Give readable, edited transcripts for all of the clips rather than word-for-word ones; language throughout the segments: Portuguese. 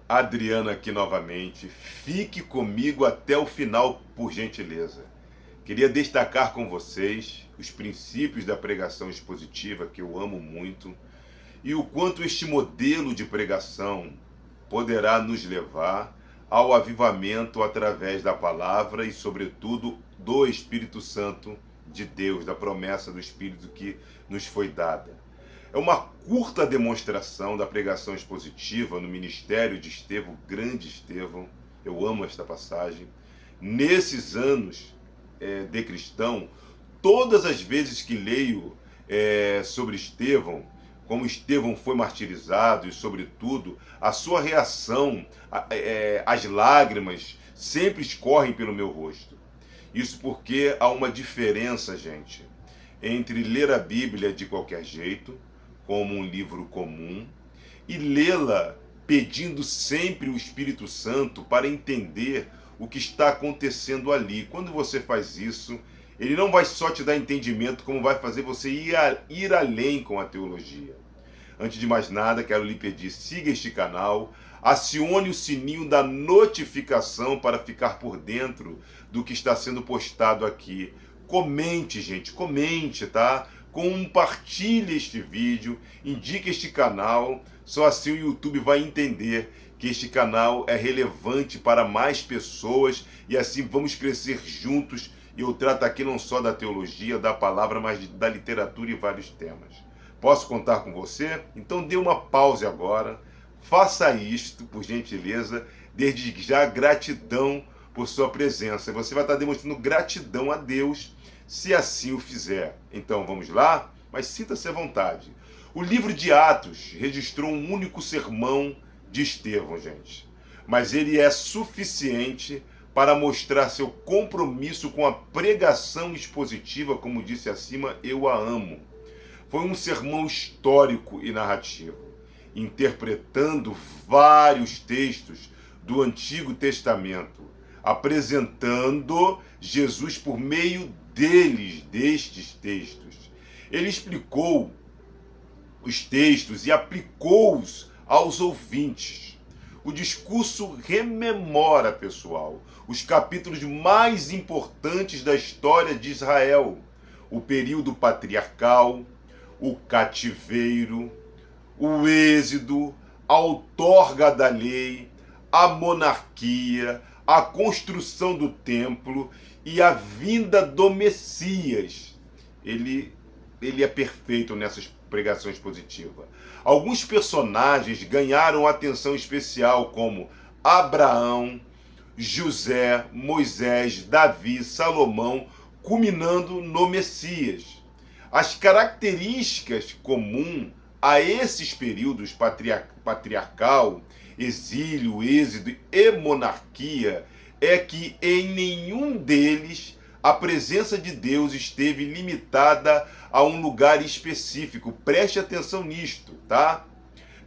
Adriano aqui novamente. Fique comigo até o final, por gentileza. Queria destacar com vocês os princípios da pregação expositiva, que eu amo muito, e o quanto este modelo de pregação poderá nos levar ao avivamento através da palavra e, sobretudo, do Espírito Santo de Deus, da promessa do Espírito que nos foi dada. É uma curta demonstração da pregação expositiva no ministério de Estevão, grande Estevão. Eu amo esta passagem. Nesses anos de cristão, todas as vezes que leio sobre Estevão, como Estevão foi martirizado e, sobretudo, a sua reação, as lágrimas sempre escorrem pelo meu rosto. Isso porque há uma diferença, gente, entre ler a Bíblia de qualquer jeito, como um livro comum, e lê-la pedindo sempre o Espírito Santo para entender o que está acontecendo ali. Quando você faz isso, ele não vai só te dar entendimento, como vai fazer você ir além com a teologia. Antes de mais nada, quero lhe pedir, siga este canal, acione o sininho da notificação para ficar por dentro do que está sendo postado aqui. Comente, gente, comente, tá? Compartilhe este vídeo, indique este canal, só assim o YouTube vai entender que este canal é relevante para mais pessoas e assim vamos crescer juntos. E eu trato aqui não só da teologia, da palavra, mas da literatura e vários temas. Posso contar com você? Então dê uma pause agora, faça isto, por gentileza, desde já gratidão por sua presença. Você vai estar demonstrando gratidão a Deus, se assim o fizer. Então vamos lá? Mas sinta-se à vontade. O livro de Atos registrou um único sermão de Estevão, gente. Mas ele é suficiente para mostrar seu compromisso com a pregação expositiva, como disse acima, eu a amo. Foi um sermão histórico e narrativo, interpretando vários textos do Antigo Testamento, apresentando Jesus por meio destes textos. Ele explicou os textos e aplicou-os aos ouvintes. O discurso rememora, pessoal, os capítulos mais importantes da história de Israel, o período patriarcal, o cativeiro, o êxodo, a outorga da lei, a monarquia, a construção do templo e a vinda do Messias. Ele é perfeito nessas pregações positivas. Alguns personagens ganharam atenção especial, como Abraão, José, Moisés, Davi, Salomão, culminando no Messias. As características comuns a esses períodos patriarcal, exílio, êxodo e monarquia é que em nenhum deles a presença de Deus esteve limitada a um lugar específico. Preste atenção nisto, tá?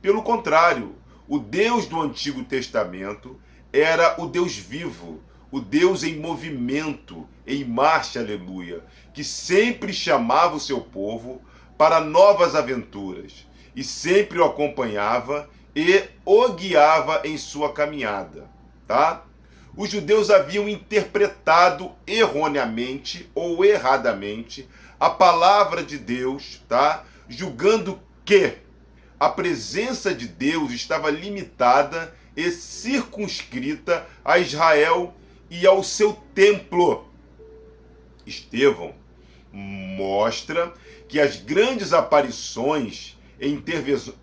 Pelo contrário, o Deus do Antigo Testamento era o Deus vivo, o Deus em movimento, em marcha, aleluia, que sempre chamava o seu povo para novas aventuras e sempre o acompanhava e o guiava em sua caminhada, tá? Os judeus haviam interpretado erroneamente ou erradamente a palavra de Deus, tá? Julgando que a presença de Deus estava limitada e circunscrita a Israel e ao seu templo. Estevão mostra que as grandes aparições e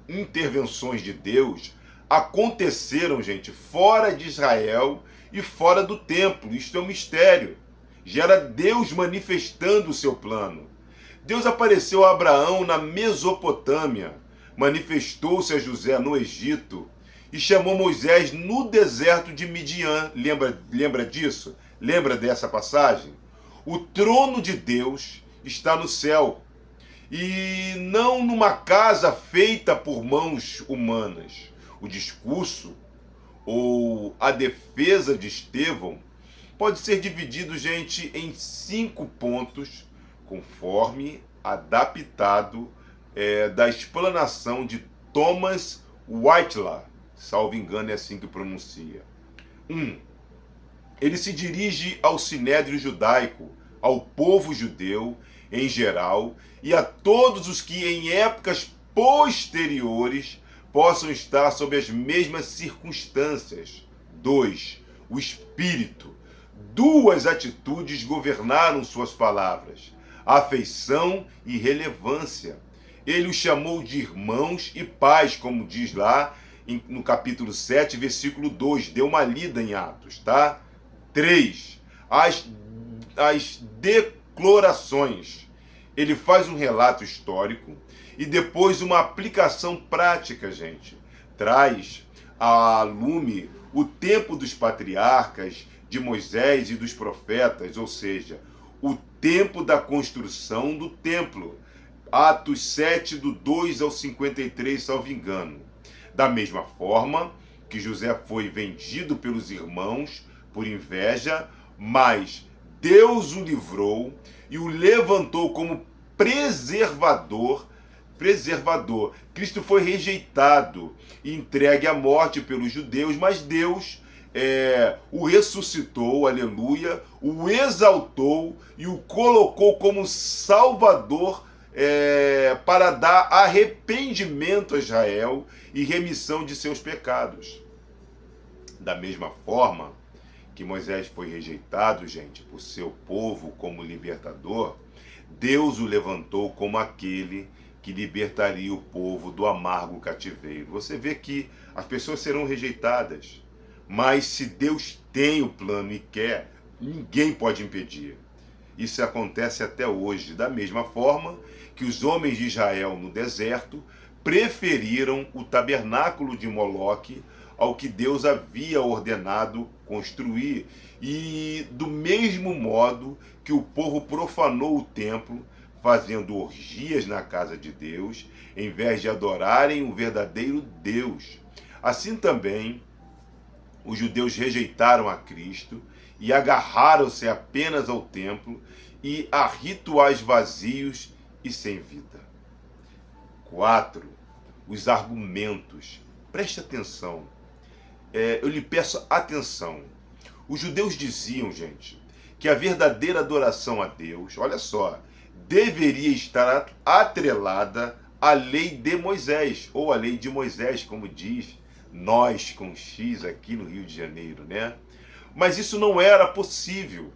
intervenções de Deus aconteceram, gente, fora de Israel e fora do templo. Isto é um mistério. Gera Deus manifestando o seu plano. Deus apareceu a Abraão na Mesopotâmia, manifestou-se a José no Egito e chamou Moisés no deserto de Midian. Lembra disso? Lembra dessa passagem? O trono de Deus está no céu e não numa casa feita por mãos humanas. O discurso ou a defesa de Estevão pode ser dividido, gente, em 5 pontos, conforme adaptado da explanação de Thomas Whitelaw, salvo engano é assim que pronuncia. 1. Ele se dirige ao sinédrio judaico, ao povo judeu em geral e a todos os que em épocas posteriores possam estar sob as mesmas circunstâncias. 2. O Espírito. Duas atitudes governaram suas palavras: afeição e relevância. Ele os chamou de irmãos e pais, como diz lá no capítulo 7, versículo 2. Dê uma lida em Atos, tá? 3. As declarações. Ele faz um relato histórico e depois uma aplicação prática, gente. Traz a lume o tempo dos patriarcas, de Moisés e dos profetas, ou seja, o tempo da construção do templo. Atos 7, do 2 ao 53, salvo engano. Da mesma forma que José foi vendido pelos irmãos por inveja, mas Deus o livrou e o levantou como preservador. Cristo foi rejeitado e entregue à morte pelos judeus, mas Deus o ressuscitou, aleluia, o exaltou e o colocou como Salvador para dar arrependimento a Israel e remissão de seus pecados. Da mesma forma que Moisés foi rejeitado, gente, por seu povo como libertador, Deus o levantou como aquele que libertaria o povo do amargo cativeiro. Você vê que as pessoas serão rejeitadas, mas se Deus tem o plano e quer, ninguém pode impedir. Isso acontece até hoje, da mesma forma que os homens de Israel no deserto preferiram o tabernáculo de Moloque ao que Deus havia ordenado construir. E do mesmo modo que o povo profanou o templo, fazendo orgias na casa de Deus, em vez de adorarem o verdadeiro Deus. Assim também, os judeus rejeitaram a Cristo e agarraram-se apenas ao templo e a rituais vazios e sem vida. 4. Os argumentos. Preste atenção. Eu lhe peço atenção. Os judeus diziam, gente, que a verdadeira adoração a Deus, olha só, deveria estar atrelada à lei de Moisés, ou à lei de Moisés, como diz nós com X aqui no Rio de Janeiro, né? Mas isso não era possível,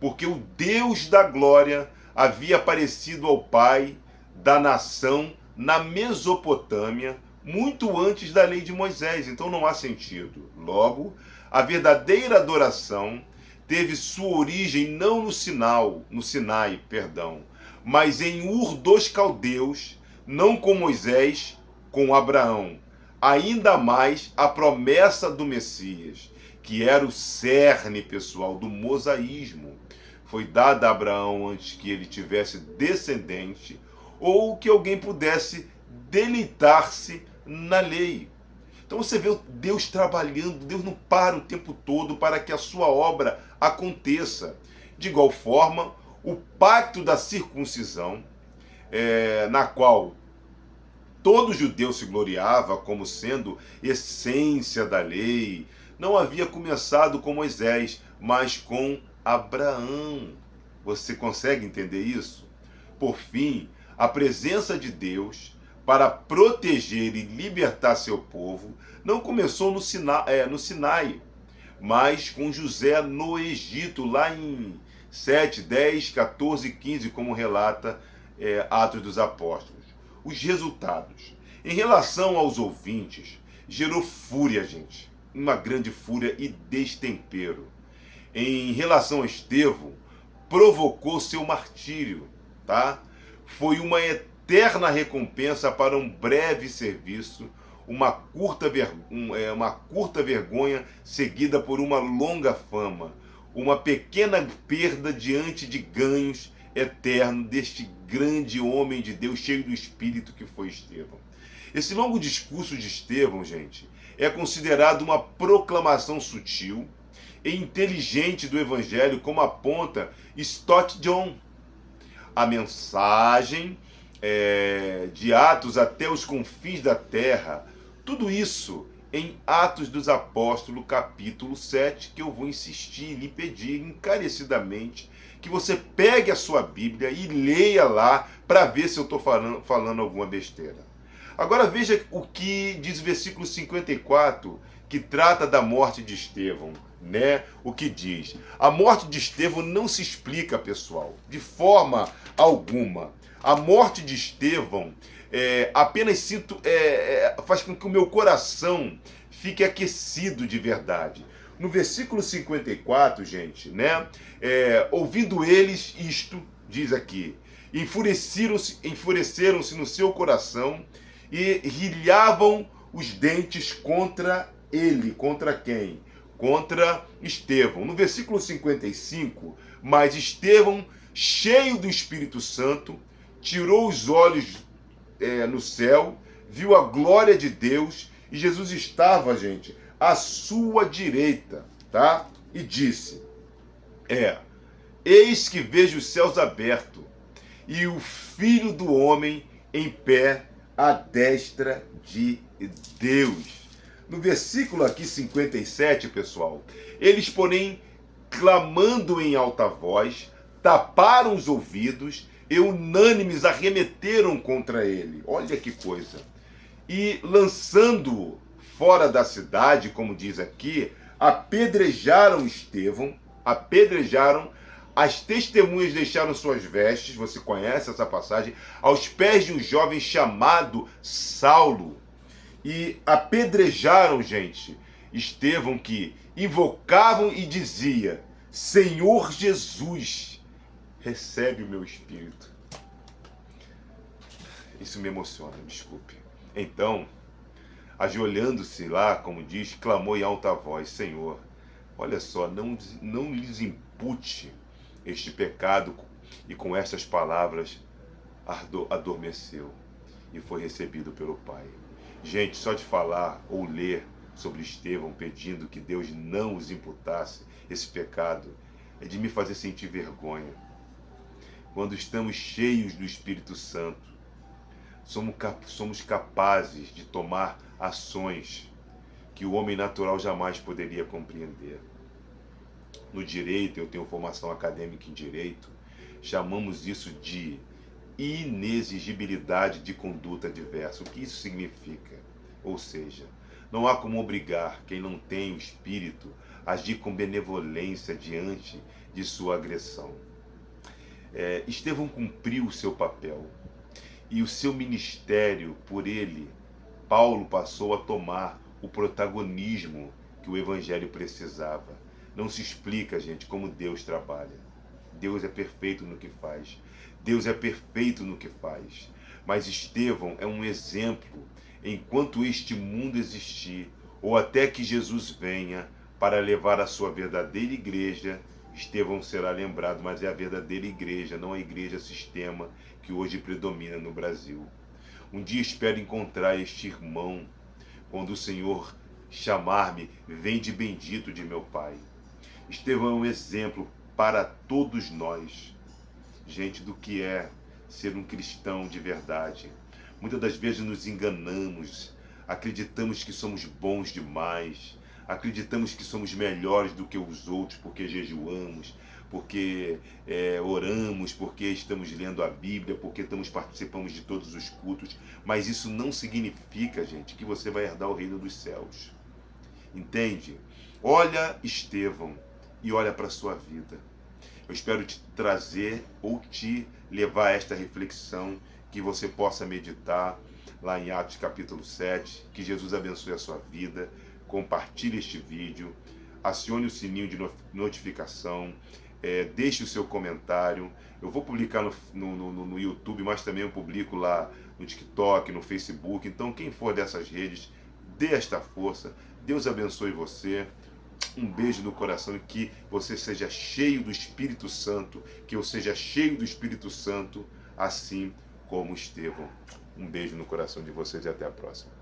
porque o Deus da glória havia aparecido ao pai da nação na Mesopotâmia muito antes da lei de Moisés, então não há sentido. Logo, a verdadeira adoração teve sua origem não no Sinai, mas em Ur dos Caldeus, não com Moisés, com Abraão. Ainda mais a promessa do Messias, que era o cerne pessoal do mosaísmo, foi dada a Abraão antes que ele tivesse descendente, ou que alguém pudesse deleitar-se na lei. Então você vê Deus trabalhando, Deus não para o tempo todo para que a sua obra aconteça. De igual forma, o pacto da circuncisão, na qual todo judeu se gloriava como sendo essência da lei, não havia começado com Moisés, mas com Abraão. Você consegue entender isso? Por fim, a presença de Deus para proteger e libertar seu povo não começou no Sinai, mas com José no Egito, lá em 7, 10, 14 e 15, como relata Atos dos Apóstolos. Os resultados. Em relação aos ouvintes, gerou fúria, gente. Uma grande fúria e destempero. Em relação a Estevão, provocou seu martírio, tá? Foi uma eterna recompensa para um breve serviço, uma curta vergonha seguida por uma longa fama, uma pequena perda diante de ganhos eternos deste grande homem de Deus, cheio do Espírito que foi Estevão. Esse longo discurso de Estevão, gente, é considerado uma proclamação sutil e inteligente do Evangelho, como aponta Stott John. A mensagem de Atos até os confins da terra, tudo isso em Atos dos Apóstolos, capítulo 7, que eu vou insistir e lhe pedir encarecidamente que você pegue a sua Bíblia e leia lá para ver se eu estou falando alguma besteira. Agora veja o que diz o versículo 54, que trata da morte de Estevão, né? O que diz? A morte de Estevão não se explica, pessoal, de forma alguma. A morte de Estevão apenas faz com que o meu coração fique aquecido de verdade. No versículo 54, gente, né? Ouvindo eles isto, diz aqui, enfureceram-se no seu coração e rilhavam os dentes contra ele. Contra quem? Contra Estevão. No versículo 55, mas Estevão, cheio do Espírito Santo, tirou os olhos no céu, viu a glória de Deus, e Jesus estava, gente, à sua direita, tá? E disse, eis que vejo os céus abertos, e o Filho do Homem em pé à destra de Deus. No versículo aqui 57, pessoal, eles, porém, clamando em alta voz, taparam os ouvidos e unânimes arremeteram contra ele. Olha que coisa. E lançando-o fora da cidade, como diz aqui, apedrejaram Estevão, as testemunhas deixaram suas vestes, você conhece essa passagem, aos pés de um jovem chamado Saulo. E apedrejaram, gente, Estevão, que invocavam e dizia, Senhor Jesus, recebe o meu espírito. Isso me emociona, desculpe. Então, ajoelhando-se lá, como diz, clamou em alta voz, Senhor, olha só, não lhes impute este pecado, e com estas palavras adormeceu e foi recebido pelo Pai. Gente, só de falar ou ler sobre Estevão pedindo que Deus não os imputasse esse pecado, é de me fazer sentir vergonha. Quando estamos cheios do Espírito Santo, somos capazes de tomar ações que o homem natural jamais poderia compreender. No direito, eu tenho formação acadêmica em direito, chamamos isso de inexigibilidade de conduta adversa. O que isso significa? Ou seja, não há como obrigar quem não tem o espírito a agir com benevolência diante de sua agressão. Estevão cumpriu o seu papel e o seu ministério, por ele, Paulo passou a tomar o protagonismo que o evangelho precisava. Não se explica, gente, como Deus trabalha. Deus é perfeito no que faz. Deus é perfeito no que faz. Mas Estevão é um exemplo enquanto este mundo existir, ou até que Jesus venha para levar a sua verdadeira igreja. Estevão será lembrado, mas é a verdadeira igreja, não a igreja sistema que hoje predomina no Brasil. Um dia espero encontrar este irmão, quando o Senhor chamar-me, vinde bendito de meu Pai. Estevão é um exemplo para todos nós, gente, do que é ser um cristão de verdade. Muitas das vezes nos enganamos, acreditamos que somos bons demais, acreditamos que somos melhores do que os outros porque jejuamos, porque oramos, porque estamos lendo a Bíblia, porque participamos de todos os cultos, mas isso não significa, gente, que você vai herdar o reino dos céus. Entende? Olha Estevão e olha para a sua vida. Eu espero te trazer ou te levar a esta reflexão, que você possa meditar lá em Atos capítulo 7, que Jesus abençoe a sua vida, compartilhe este vídeo, acione o sininho de notificação, deixe o seu comentário. Eu vou publicar no YouTube, mas também eu publico lá no TikTok, no Facebook. Então, quem for dessas redes, dê esta força. Deus abençoe você. Um beijo no coração e que você seja cheio do Espírito Santo, que eu seja cheio do Espírito Santo, assim como Estevão. Um beijo no coração de vocês e até a próxima.